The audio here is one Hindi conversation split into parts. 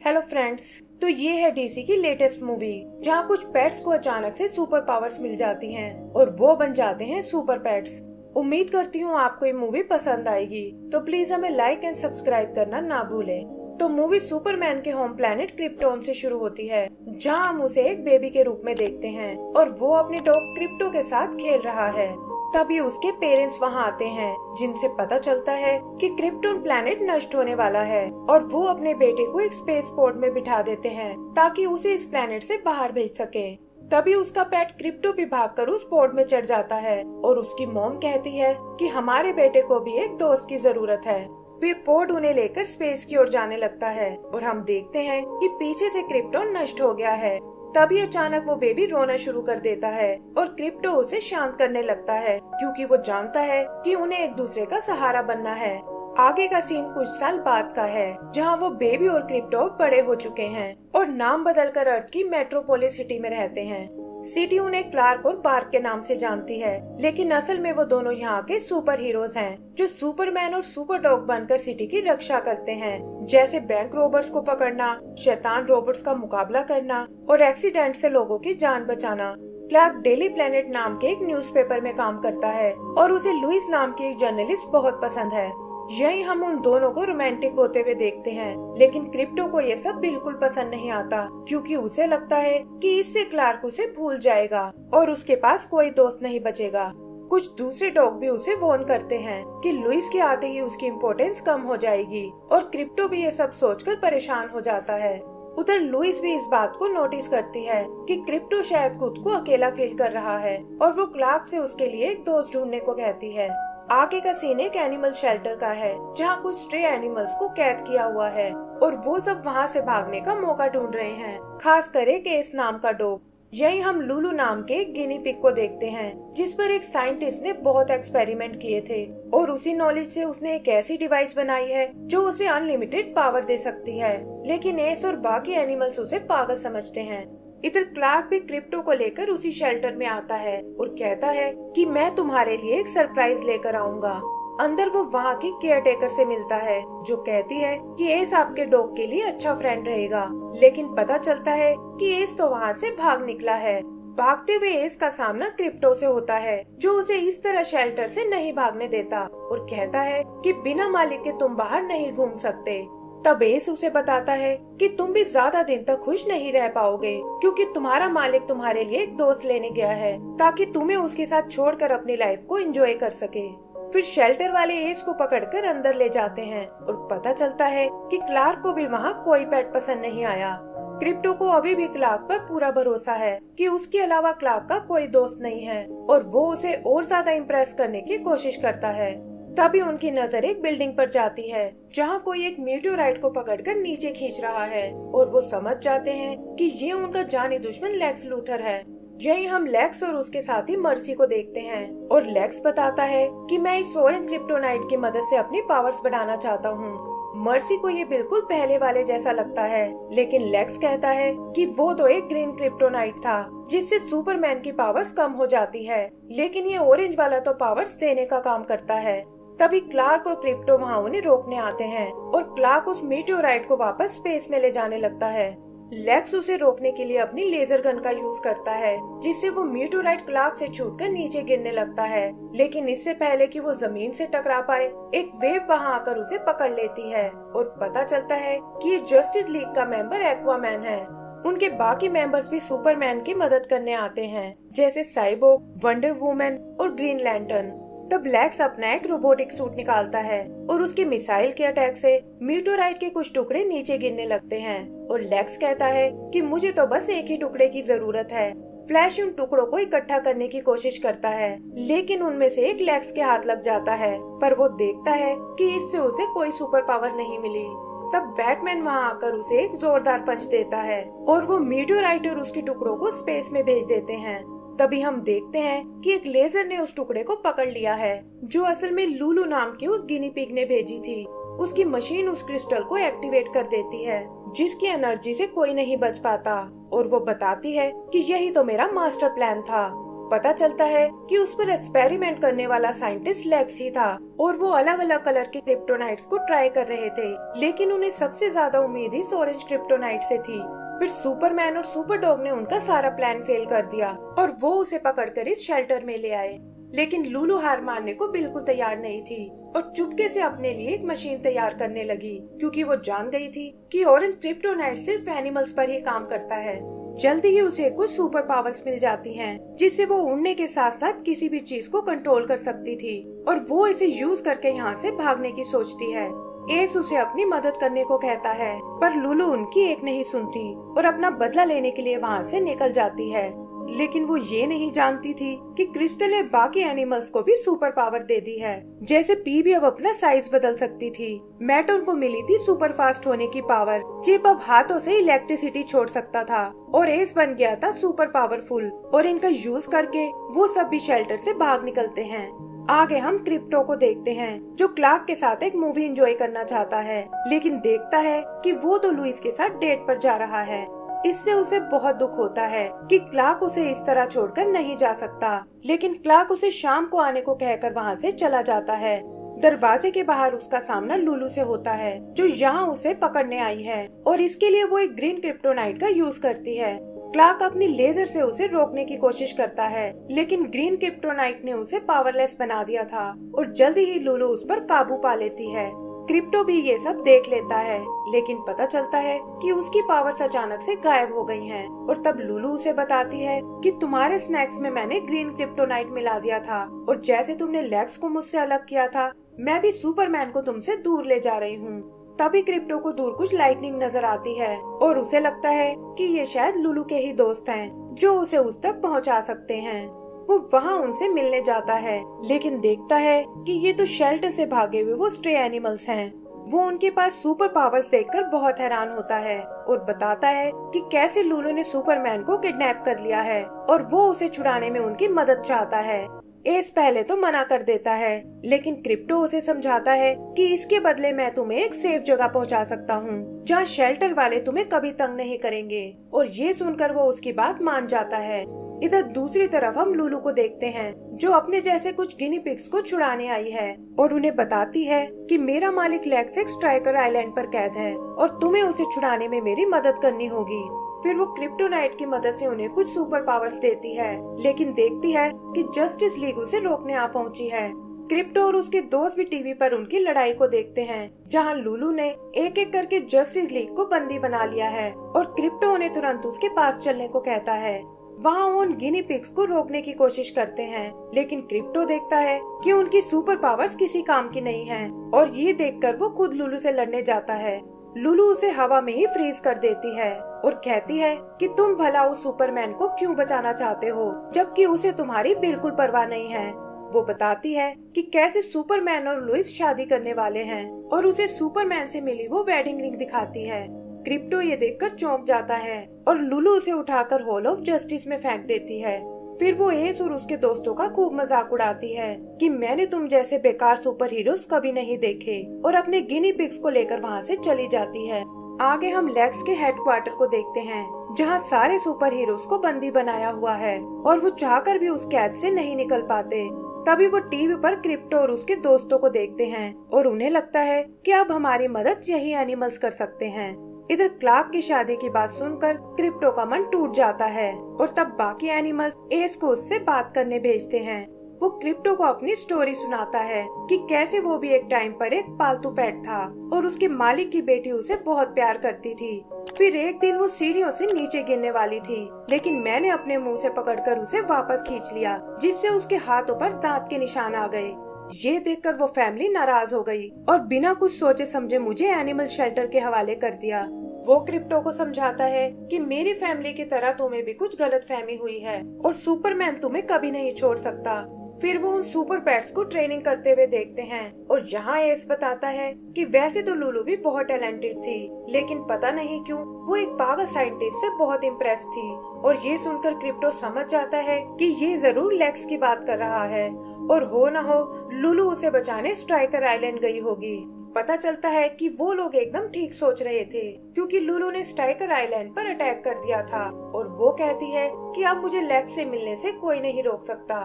हेलो फ्रेंड्स, तो ये है डीसी की लेटेस्ट मूवी जहाँ कुछ पेट्स को अचानक से सुपर पावर्स मिल जाती हैं और वो बन जाते हैं सुपर पेट्स। उम्मीद करती हूँ आपको ये मूवी पसंद आएगी, तो प्लीज हमें लाइक एंड सब्सक्राइब करना ना भूलें। तो मूवी सुपरमैन के होम प्लेनेट क्रिप्टोन से शुरू होती है, जहाँ हम उसे एक बेबी के रूप में देखते हैं और वो अपने डॉग क्रिप्टो के साथ खेल रहा है। तभी उसके पेरेंट्स वहां आते हैं, जिनसे पता चलता है कि क्रिप्टोन प्लैनेट नष्ट होने वाला है और वो अपने बेटे को एक स्पेस पोर्ट में बिठा देते हैं ताकि उसे इस प्लैनेट से बाहर भेज सके। तभी उसका पेट क्रिप्टो भी भागकर उस पोर्ट में चढ़ जाता है और उसकी मॉम कहती है कि हमारे बेटे को भी एक दोस्त की जरूरत है। फिर पोर्ट उन्हें लेकर स्पेस की ओर जाने लगता है और हम देखते हैं कि पीछे से क्रिप्टोन नष्ट हो गया है। तभी अचानक वो बेबी रोना शुरू कर देता है और क्रिप्टो उसे शांत करने लगता है, क्योंकि वो जानता है कि उन्हें एक दूसरे का सहारा बनना है। आगे का सीन कुछ साल बाद का है, जहां वो बेबी और क्रिप्टो बड़े हो चुके हैं और नाम बदलकर अर्थ की मेट्रोपोलिस सिटी में रहते हैं। सिटी उन्हें क्लार्क और बार्क के नाम से जानती है, लेकिन असल में वो दोनों यहाँ के सुपर हीरोज हैं, जो सुपरमैन और सुपर डॉग बनकर सिटी की रक्षा करते हैं, जैसे बैंक रोबर्स को पकड़ना, शैतान रोबोट्स का मुकाबला करना और एक्सीडेंट से लोगों की जान बचाना। क्लार्क डेली प्लेनेट नाम के एक न्यूज़पेपर में काम करता है और उसे लुइस नाम की एक जर्नलिस्ट बहुत पसंद है। यही हम उन दोनों को रोमांटिक होते हुए देखते हैं, लेकिन क्रिप्टो को ये सब बिल्कुल पसंद नहीं आता, क्योंकि उसे लगता है कि इससे क्लार्क उसे भूल जाएगा और उसके पास कोई दोस्त नहीं बचेगा। कुछ दूसरे डॉग भी उसे वार्न करते हैं कि लुइस के आते ही उसकी इम्पोर्टेंस कम हो जाएगी और क्रिप्टो भी ये सब सोचकर परेशान हो जाता है। उधर लुइस भी इस बात को नोटिस करती है कि क्रिप्टो शायद खुद को अकेला फील कर रहा है और वो क्लार्क से उसके लिए एक दोस्त ढूंढने को कहती है। आगे का सीन एक एनिमल शेल्टर का है, जहाँ कुछ स्ट्रे एनिमल्स को कैद किया हुआ है और वो सब वहाँ से भागने का मौका ढूंढ रहे हैं, खास कर एक एस नाम का डॉग। यही हम लुलू नाम के एक गिनी पिग को देखते हैं, जिस पर एक साइंटिस्ट ने बहुत एक्सपेरिमेंट किए थे और उसी नॉलेज से उसने एक ऐसी डिवाइस बनाई है जो उसे अनलिमिटेड पावर दे सकती है, लेकिन एस और बाकी एनिमल्स उसे पागल समझते हैं। इधर क्लार्क भी क्रिप्टो को लेकर उसी शेल्टर में आता है और कहता है कि मैं तुम्हारे लिए एक सरप्राइज लेकर आऊंगा। अंदर वो वहाँ की केयर टेकर से मिलता है, जो कहती है कि एस आपके डॉग के लिए अच्छा फ्रेंड रहेगा, लेकिन पता चलता है कि एस तो वहाँ से भाग निकला है। भागते हुए एस का सामना क्रिप्टो से होता है, जो उसे इस तरह शेल्टर से नहीं भागने देता और कहता है कि बिना मालिक के तुम बाहर नहीं घूम सकते। तब एस उसे बताता है कि तुम भी ज्यादा दिन तक खुश नहीं रह पाओगे, क्योंकि तुम्हारा मालिक तुम्हारे लिए एक दोस्त लेने गया है ताकि तुम्हें उसके साथ छोड़कर अपनी लाइफ को एंजॉय कर सके। फिर शेल्टर वाले एस को पकड़कर अंदर ले जाते हैं और पता चलता है कि क्लार्क को भी वहाँ कोई पेट पसंद नहीं आया। क्रिप्टो को अभी भी क्लार्क पर पूरा भरोसा है कि उसके अलावा क्लार्क का कोई दोस्त नहीं है और वो उसे और ज्यादा इम्प्रेस करने की कोशिश करता है। तभी उनकी नजर एक बिल्डिंग पर जाती है, जहां कोई एक मीटियोराइट को पकड़कर नीचे खींच रहा है और वो समझ जाते हैं कि ये उनका जानी दुश्मन लेक्स लूथर है। यही हम लेक्स और उसके साथी मर्सी को देखते हैं और लेक्स बताता है कि मैं इस सोरेन क्रिप्टोनाइट की मदद से अपनी पावर्स बढ़ाना चाहता हूँ। मर्सी को ये बिल्कुल पहले वाले जैसा लगता है, लेकिन लेक्स कहता है कि वो तो एक ग्रीन क्रिप्टोनाइट था, जिससे सुपरमैन की पावर्स कम हो जाती है, लेकिन ये ऑरेंज वाला तो पावर्स देने का काम करता है। तभी क्लार्क और क्रिप्टो वहाँ उन्हें रोकने आते हैं और क्लार्क उस मीटियोराइट को वापस स्पेस में ले जाने लगता है। लेक्स उसे रोकने के लिए अपनी लेजर गन का यूज करता है, जिससे वो मीटियोराइट क्लार्क से छूटकर नीचे गिरने लगता है, लेकिन इससे पहले कि वो जमीन से टकरा पाए, एक वेव वहाँ आकर उसे पकड़ लेती है और पता चलता है कि ये जस्टिस लीग का मेंबर एक्वामैन है। उनके बाकी मेंबर्स भी सुपरमैन की मदद करने आते हैं, जैसे साइबोर्ग, वंडर वुमन और ग्रीन लैंटर्न। तब लेक्स अपना एक रोबोटिक सूट निकालता है और उसके मिसाइल के अटैक से मीटियोराइट के कुछ टुकड़े नीचे गिरने लगते हैं और लेक्स कहता है कि मुझे तो बस एक ही टुकड़े की जरूरत है। फ्लैश उन टुकड़ों को इकट्ठा करने की कोशिश करता है, लेकिन उनमें से एक लेक्स के हाथ लग जाता है, पर वो देखता है कि इससे उसे कोई सुपर पावर नहीं मिली। तब बैटमैन वहाँ आकर उसे एक जोरदार पंच देता है और वो मीटियोराइट और उसके टुकड़ों को स्पेस में भेज देते हैं। तभी हम देखते हैं कि एक लेजर ने उस टुकड़े को पकड़ लिया है, जो असल में लुलू नाम की उस गिनी पिग ने भेजी थी। उसकी मशीन उस क्रिस्टल को एक्टिवेट कर देती है, जिसकी एनर्जी से कोई नहीं बच पाता, और वो बताती है कि यही तो मेरा मास्टर प्लान था। पता चलता है कि उस पर एक्सपेरिमेंट करने वाला साइंटिस्ट लेक्स ही था और वो अलग अलग कलर के क्रिप्टोनाइट्स को ट्राई कर रहे थे, लेकिन उन्हें सबसे ज्यादा उम्मीद इस ऑरेंज क्रिप्टोनाइट से थी। फिर सुपरमैन और सुपर डॉग ने उनका सारा प्लान फेल कर दिया और वो उसे पकड़कर इस शेल्टर में ले आए। लेकिन लुलु हार मानने को बिल्कुल तैयार नहीं थी और चुपके से अपने लिए एक मशीन तैयार करने लगी, क्योंकि वो जान गई थी कि ऑरेंज क्रिप्टोनाइट सिर्फ एनिमल्स पर ही काम करता है। जल्दी ही उसे कुछ सुपर पावर्स मिल जाती हैं, जिससे वो उड़ने के साथ साथ किसी भी चीज को कंट्रोल कर सकती थी और वो इसे यूज करके यहाँ से भागने की सोचती है। एस उसे अपनी मदद करने को कहता है, पर लुलु उनकी एक नहीं सुनती और अपना बदला लेने के लिए वहाँ से निकल जाती है। लेकिन वो ये नहीं जानती थी कि क्रिस्टल ने बाकी एनिमल्स को भी सुपर पावर दे दी है। जैसे पी भी अब अपना साइज बदल सकती थी, मैटन को मिली थी सुपर फास्ट होने की पावर, चिप अब हाथों से इलेक्ट्रिसिटी छोड़ सकता था और एस बन गया था सुपर पावरफुल और इनका यूज करके वो सब भी शेल्टर से भाग निकलते हैं। आगे हम क्रिप्टो को देखते हैं, जो क्लार्क के साथ एक मूवी एंजॉय करना चाहता है, लेकिन देखता है कि वो तो लुइस के साथ डेट पर जा रहा है। इससे उसे बहुत दुख होता है कि क्लार्क उसे इस तरह छोड़कर नहीं जा सकता, लेकिन क्लार्क उसे शाम को आने को कहकर वहाँ से चला जाता है। दरवाजे के बाहर उसका सामना लुलु से होता है, जो यहाँ उसे पकड़ने आई है और इसके लिए वो एक ग्रीन क्रिप्टोनाइट का यूज करती है। क्लार्क अपनी लेजर से उसे रोकने की कोशिश करता है, लेकिन ग्रीन क्रिप्टोनाइट ने उसे पावरलेस बना दिया था और जल्दी ही लुलु उस पर काबू पा लेती है। क्रिप्टो भी ये सब देख लेता है, लेकिन पता चलता है कि उसकी पावर्स अचानक से गायब हो गई हैं और तब लुलु उसे बताती है कि तुम्हारे स्नैक्स में मैंने ग्रीन क्रिप्टोनाइट मिला दिया था और जैसे तुमने लेक्स को मुझसे अलग किया था, मैं भी सुपरमैन को तुमसे दूर ले जा रही हूँ। तभी क्रिप्टो को दूर कुछ लाइटनिंग नजर आती है और उसे लगता है कि ये शायद लुलु के ही दोस्त हैं, जो उसे उस तक पहुंचा सकते हैं। वो वहाँ उनसे मिलने जाता है, लेकिन देखता है कि ये तो शेल्टर से भागे हुए वो स्ट्रे एनिमल्स हैं। वो उनके पास सुपर पावर्स देखकर बहुत हैरान होता है और बताता है कि कैसे लुलु ने सुपरमैन को किडनैप कर लिया है और वो उसे छुड़ाने में उनकी मदद चाहता है। एस पहले तो मना कर देता है, लेकिन क्रिप्टो उसे समझाता है कि इसके बदले मैं तुम्हें एक सेफ जगह पहुंचा सकता हूं, जहां शेल्टर वाले तुम्हें कभी तंग नहीं करेंगे, और ये सुनकर वो उसकी बात मान जाता है। इधर दूसरी तरफ हम लुलु को देखते हैं, जो अपने जैसे कुछ गिनी पिग्स को छुड़ाने आई है और उन्हें बताती है कि मेरा मालिक लेक्स एक स्ट्राइकर आइलैंड पर कैद है और तुम्हें उसे छुड़ाने में मेरी मदद करनी होगी। फिर वो क्रिप्टोनाइट की मदद से उन्हें कुछ सुपर पावर्स देती है, लेकिन देखती है कि जस्टिस लीग उसे रोकने आ पहुंची है। क्रिप्टो और उसके दोस्त भी टीवी पर उनकी लड़ाई को देखते हैं, जहां लुलु ने एक एक करके जस्टिस लीग को बंदी बना लिया है और क्रिप्टो उन्हें तुरंत उसके पास चलने को कहता है। वहाँ उन गिनी पिग्स को रोकने की कोशिश करते हैं, लेकिन क्रिप्टो देखता है कि उनकी सुपर पावर्स किसी काम की नहीं हैं और ये देखकर वो खुद लुलु से लड़ने जाता है। लुलु उसे हवा में ही फ्रीज कर देती है और कहती है कि तुम भला उस सुपरमैन को क्यों बचाना चाहते हो, जबकि उसे तुम्हारी बिल्कुल परवाह नहीं है। वो बताती है कि कैसे सुपरमैन और लुइस शादी करने वाले हैं और उसे सुपरमैन से मिली वो वेडिंग रिंग दिखाती है। क्रिप्टो ये देखकर चौंक जाता है और लुलु उसे उठाकर हॉल ऑफ जस्टिस में फेंक देती है। फिर वो एस और उसके दोस्तों का खूब मजाक उड़ाती है कि मैंने तुम जैसे बेकार सुपर हीरोज कभी नहीं देखे और अपने गिनी पिग्स को लेकर वहाँ से चली जाती है। आगे हम लेक्स के हेडक्वार्टर को देखते हैं, जहाँ सारे सुपर हीरोज को बंदी बनाया हुआ है और वो चाहकर भी उस कैद से नहीं निकल पाते। तभी वो टीवी पर क्रिप्टो और उसके दोस्तों को देखते हैं और उन्हें लगता है कि अब हमारी मदद यही एनिमल्स कर सकते हैं। इधर क्लार्क की शादी की बात सुनकर क्रिप्टो का मन टूट जाता है और तब बाकी एनिमल्स एस को उससे बात करने भेजते हैं। वो क्रिप्टो को अपनी स्टोरी सुनाता है कि कैसे वो भी एक टाइम पर एक पालतू पेट था और उसके मालिक की बेटी उसे बहुत प्यार करती थी। फिर एक दिन वो सीढ़ियों से नीचे गिरने वाली थी, लेकिन मैंने अपने मुंह से पकड़कर उसे वापस खींच लिया, जिससे उसके हाथों पर दांत के निशान आ गए। ये देखकर वो फैमिली नाराज हो गई और बिना कुछ सोचे समझे मुझे एनिमल शेल्टर के हवाले कर दिया। वो क्रिप्टो को समझाता है कि मेरी फैमिली की तरह तुम्हें भी कुछ गलतफहमी हुई है और सुपरमैन तुम्हें कभी नहीं छोड़ सकता। फिर वो उन सुपर पेट्स को ट्रेनिंग करते हुए देखते हैं और यहाँ एस बताता है कि वैसे तो लुलु भी बहुत टैलेंटेड थी, लेकिन पता नहीं क्यों वो एक पावर साइंटिस्ट से बहुत इम्प्रेस थी। और ये सुनकर क्रिप्टो समझ जाता है कि ये जरूर लेक्स की बात कर रहा है और हो न हो लुलु उसे बचाने स्ट्राइकर आइलैंड गई होगी। पता चलता है कि वो लोग एकदम ठीक सोच रहे थे, क्योंकि लुलू ने स्ट्राइकर आइलैंड पर अटैक कर दिया था और वो कहती है कि अब मुझे लेक्स से मिलने से कोई नहीं रोक सकता।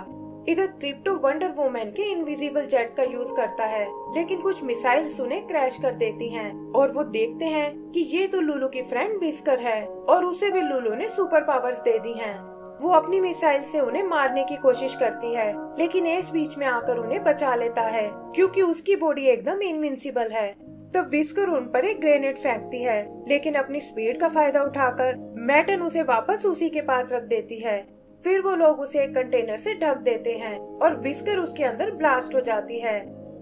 इधर क्रिप्टो वंडर वुमन के इनविजिबल जेट का यूज करता है, लेकिन कुछ मिसाइल्स उन्हें क्रैश कर देती हैं और वो देखते हैं कि ये तो लुलू की फ्रेंड विस्कर है और उसे भी लुलू ने सुपर पावर्स दे दी हैं। वो अपनी मिसाइल से उन्हें मारने की कोशिश करती है, लेकिन एस बीच में आकर उन्हें बचा लेता है, क्योंकि उसकी बॉडी एकदम इनविंसिबल है। तब विस्कर उन पर एक ग्रेनेड फेंकती है, लेकिन अपनी स्पीड का फायदा उठाकर मैटन उसे वापस उसी के पास रख देती है। फिर वो लोग उसे एक कंटेनर से ढक देते हैं और विस्कर उसके अंदर ब्लास्ट हो जाती है।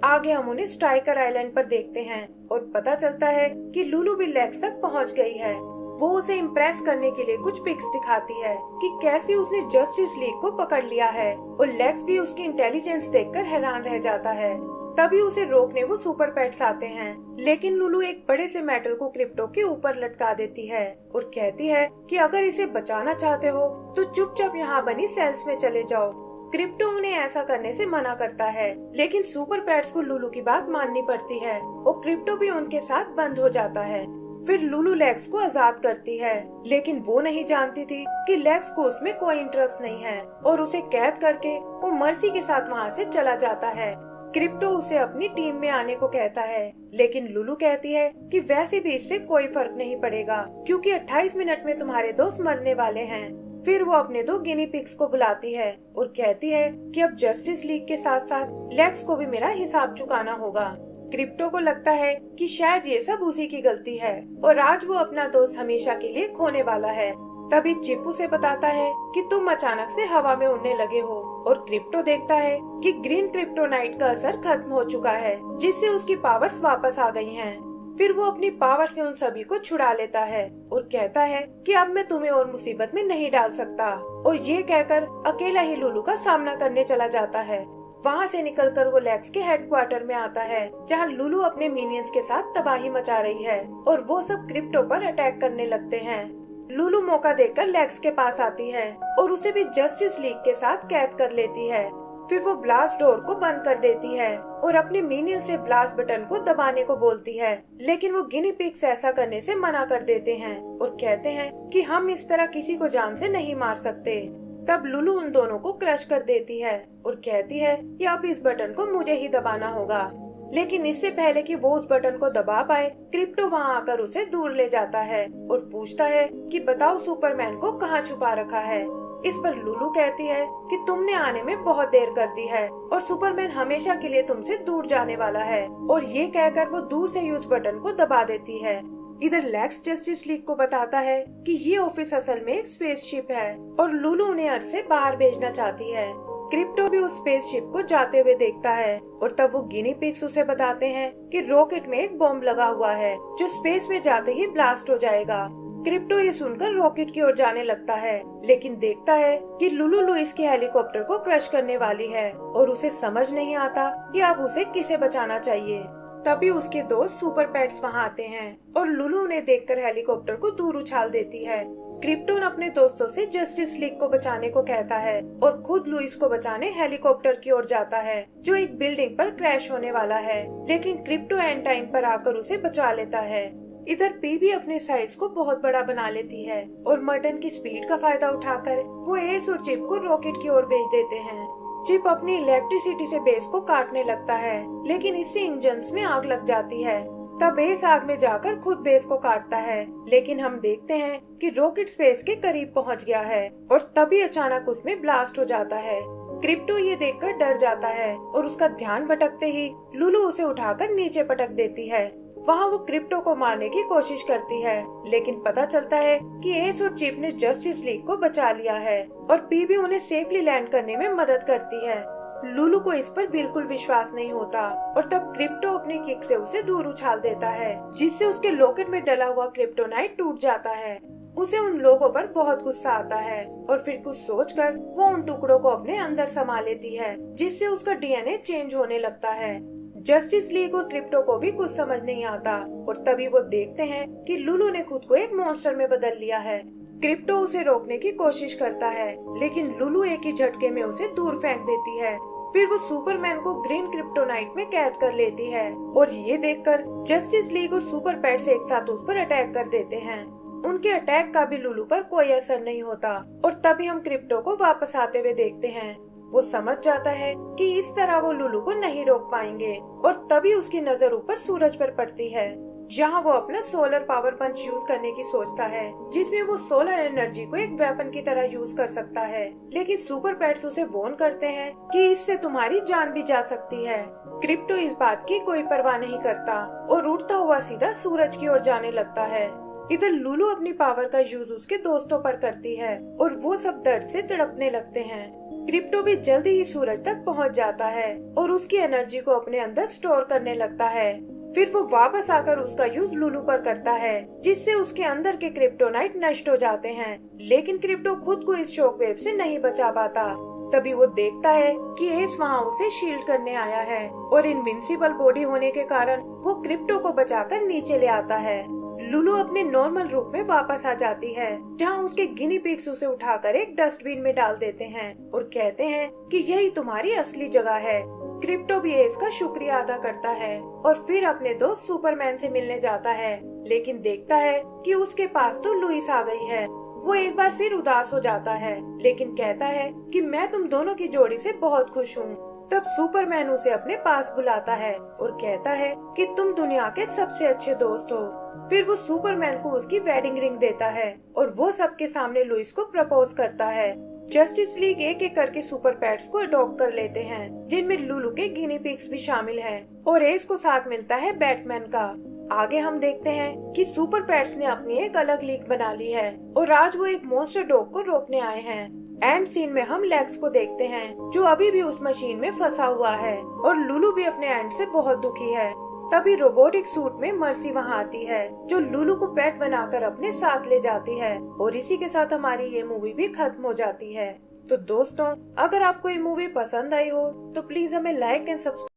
आगे हम उन्हें स्ट्राइकर आइलैंड पर देखते हैं और पता चलता है कि लुलू भी लेक्स तक पहुंच गई है। वो उसे इम्प्रेस करने के लिए कुछ पिक्स दिखाती है कि कैसे उसने जस्टिस लीग को पकड़ लिया है और लेक्स भी उसकी इंटेलिजेंस देखकर हैरान रह जाता है। तभी उसे रोकने वो सुपर पेट्स आते हैं, लेकिन लुलू एक बड़े से मेटल को क्रिप्टो के ऊपर लटका देती है और कहती है कि अगर इसे बचाना चाहते हो तो चुपचाप यहाँ बनी सेल्स में चले जाओ। क्रिप्टो उन्हें ऐसा करने से मना करता है, लेकिन सुपर पेट्स को लुलू की बात माननी पड़ती है और क्रिप्टो भी उनके साथ बंद हो जाता है। फिर लुलू लेक्स को आजाद करती है, लेकिन वो नहीं जानती थी कि लेक्स को उसमें कोई इंटरेस्ट नहीं है और उसे कैद करके वो मर्सी के साथ वहाँ से चला जाता है। क्रिप्टो उसे अपनी टीम में आने को कहता है, लेकिन लुलू कहती है कि वैसे भी इससे कोई फर्क नहीं पड़ेगा, क्योंकि 28 मिनट में तुम्हारे दोस्त मरने वाले हैं। फिर वो अपने 2 गिनी पिग्स को बुलाती है और कहती है कि अब जस्टिस लीग के साथ साथ लेक्स को भी मेरा हिसाब चुकाना होगा। क्रिप्टो को लगता है कि शायद ये सब उसी की गलती है और आज वो अपना दोस्त हमेशा के लिए खोने वाला है। तभी चिप उसे बताता है कि तुम अचानक से हवा में उड़ने लगे हो और क्रिप्टो देखता है कि ग्रीन क्रिप्टोनाइट का असर खत्म हो चुका है, जिससे उसकी पावर्स वापस आ गई हैं। फिर वो अपनी पावर से उन सभी को छुड़ा लेता है और कहता है कि अब मैं तुम्हें और मुसीबत में नहीं डाल सकता, और ये कहकर अकेला ही लुलू का सामना करने चला जाता है। वहाँ से निकलकर वो लेक्स के हेडक्वार्टर में आता है, जहाँ लुलू अपने मिनियंस के साथ तबाही मचा रही है और वो सब क्रिप्टो पर अटैक करने लगते हैं। लुलू मौका देखकर लेक्स के पास आती है और उसे भी जस्टिस लीग के साथ कैद कर लेती है। फिर वो ब्लास्ट डोर को बंद कर देती है और अपने मिनियन से ब्लास्ट बटन को दबाने को बोलती है, लेकिन वो गिनी पिग्स ऐसा करने से मना कर देते हैं और कहते हैं कि हम इस तरह किसी को जान से नहीं मार सकते। तब लुलू उन दोनों को क्रश कर देती है और कहती है कि अब इस बटन को मुझे ही दबाना होगा। लेकिन इससे पहले कि वो उस बटन को दबा पाए, क्रिप्टो वहाँ आकर उसे दूर ले जाता है और पूछता है कि बताओ सुपरमैन को कहाँ छुपा रखा है। इस पर लुलू कहती है कि तुमने आने में बहुत देर कर दी है और सुपरमैन हमेशा के लिए तुमसे दूर जाने वाला है, और ये कहकर वो दूर से ही उस बटन को दबा देती है। इधर लेक्स जस्टिस लीग को बताता है कि ये ऑफिस असल में एक स्पेसशिप है और लुलू उन्हें अर्थ से बाहर भेजना चाहती है। क्रिप्टो भी उस स्पेसशिप को जाते हुए देखता है और तब वो गिनी पिग्स उसे बताते हैं कि रॉकेट में एक बॉम्ब लगा हुआ है जो स्पेस में जाते ही ब्लास्ट हो जाएगा। क्रिप्टो ये सुनकर रॉकेट की ओर जाने लगता है, लेकिन देखता है कि लुलू लुइस के हेलीकॉप्टर को क्रश करने वाली है और उसे समझ नहीं आता कि अब उसे किसे बचाना चाहिए। तभी उसके दोस्त सुपर पेट्स वहाँ आते हैं और लुलू उन्हें देखकर हेलीकॉप्टर को दूर उछाल देती है। क्रिप्टोन अपने दोस्तों से जस्टिस लीग को बचाने को कहता है और खुद लुइस को बचाने हेलीकॉप्टर की ओर जाता है जो एक बिल्डिंग पर क्रैश होने वाला है, लेकिन क्रिप्टो एंड टाइम पर आकर उसे बचा लेता है। इधर पी भी अपने साइज को बहुत बड़ा बना लेती है और मर्टन की स्पीड का फायदा उठाकर वो एस और चिप को रॉकेट की ओर भेज देते हैं। चिप अपनी इलेक्ट्रिसिटी से बेस को काटने लगता है, लेकिन इससे इंजन्स में आग लग जाती है। तब बेस आग में जाकर खुद बेस को काटता है, लेकिन हम देखते हैं कि रॉकेट स्पेस के करीब पहुंच गया है और तभी अचानक उसमें ब्लास्ट हो जाता है। क्रिप्टो ये देखकर डर जाता है और उसका ध्यान भटकते ही लुलू उसे उठाकर नीचे पटक देती है। वहाँ वो क्रिप्टो को मारने की कोशिश करती है, लेकिन पता चलता है कि एस और चिप ने जस्टिस लीग को बचा लिया है और पी भी उन्हें सेफली लैंड करने में मदद करती है। लुलू को इस पर बिल्कुल विश्वास नहीं होता और तब क्रिप्टो अपनी किक से उसे दूर उछाल देता है, जिससे उसके लॉकेट में डला हुआ क्रिप्टोनाइट टूट जाता है। उसे उन लोगों पर बहुत गुस्सा आता है और फिर कुछ सोचकर वो उन टुकड़ों को अपने अंदर समा लेती है, जिससे उसका डीएनए चेंज होने लगता है। जस्टिस लीग और क्रिप्टो को भी कुछ समझ नहीं आता और तभी वो देखते हैं कि लुलू ने खुद को एक मॉन्स्टर में बदल लिया है। क्रिप्टो उसे रोकने की कोशिश करता है, लेकिन लुलू एक ही झटके में उसे दूर फेंक देती है। फिर वो सुपरमैन को ग्रीन क्रिप्टोनाइट में कैद कर लेती है और ये देखकर जस्टिस लीग और सुपर पेट्स एक साथ उस पर अटैक कर देते हैं। उनके अटैक का भी लुलू पर कोई असर नहीं होता और तभी हम क्रिप्टो को वापस आते हुए देखते हैं। वो समझ जाता है कि इस तरह वो लुलू को नहीं रोक पाएंगे और तभी उसकी नजर ऊपर सूरज पर पड़ती है। यहाँ वो अपना सोलर पावर पंच यूज करने की सोचता है, जिसमें वो सोलर एनर्जी को एक वेपन की तरह यूज कर सकता है। लेकिन सुपर पेट्स उसे वार्न करते हैं कि इससे तुम्हारी जान भी जा सकती है। क्रिप्टो इस बात की कोई परवाह नहीं करता और उड़ता हुआ सीधा सूरज की ओर जाने लगता है। इधर लुलू अपनी पावर का यूज उसके दोस्तों पर करती है और वो सब दर्द से तड़पने लगते हैं। क्रिप्टो भी जल्दी ही सूरज तक पहुंच जाता है और उसकी एनर्जी को अपने अंदर स्टोर करने लगता है। फिर वो वापस आकर उसका यूज लुलू पर करता है, जिससे उसके अंदर के क्रिप्टोनाइट नष्ट हो जाते हैं। लेकिन क्रिप्टो खुद को इस शॉक वेव से नहीं बचा पाता। तभी वो देखता है कि एस वहाँ उसे शील्ड करने आया है और इनविंसिबल बॉडी होने के कारण वो क्रिप्टो को बचाकर नीचे ले आता है। लुलू अपने नॉर्मल रूप में वापस आ जाती है, जहाँ उसके गिनी पिग्स उसे उठाकर एक डस्टबिन में डाल देते हैं और कहते हैं कि यही तुम्हारी असली जगह है। क्रिप्टो भी एस का शुक्रिया अदा करता है और फिर अपने दोस्त सुपरमैन से मिलने जाता है, लेकिन देखता है कि उसके पास तो लुइस आ गई है। वो एक बार फिर उदास हो जाता है, लेकिन कहता है कि मैं तुम दोनों की जोड़ी से बहुत खुश हूँ। तब सुपरमैन उसे अपने पास बुलाता है और कहता है कि तुम दुनिया के सबसे अच्छे दोस्त हो। फिर वो सुपरमैन को उसकी वेडिंग रिंग देता है और वो सबके सामने लुइस को प्रपोज करता है। जस्टिस लीग एक एक करके सुपर पेट्स को अडॉप्ट कर लेते हैं, जिनमें लुलू के गिनी पिग्स भी शामिल हैं और एस को साथ मिलता है बैटमैन का। आगे हम देखते हैं कि सुपर पेट्स ने अपनी एक अलग लीग बना ली है और आज वो एक मॉन्स्टर डॉग को रोकने आए हैं। एंड सीन में हम लेग्स को देखते हैं, जो अभी भी उस मशीन में फंसा हुआ है और लुलू भी अपने एंड से बहुत दुखी है। तभी रोबोटिक सूट में मर्सी वहाँ आती है, जो लुलू को पेट बनाकर अपने साथ ले जाती है और इसी के साथ हमारी ये मूवी भी खत्म हो जाती है। तो दोस्तों, अगर आपको ये मूवी पसंद आई हो तो प्लीज हमें लाइक एंड सब्सक्राइब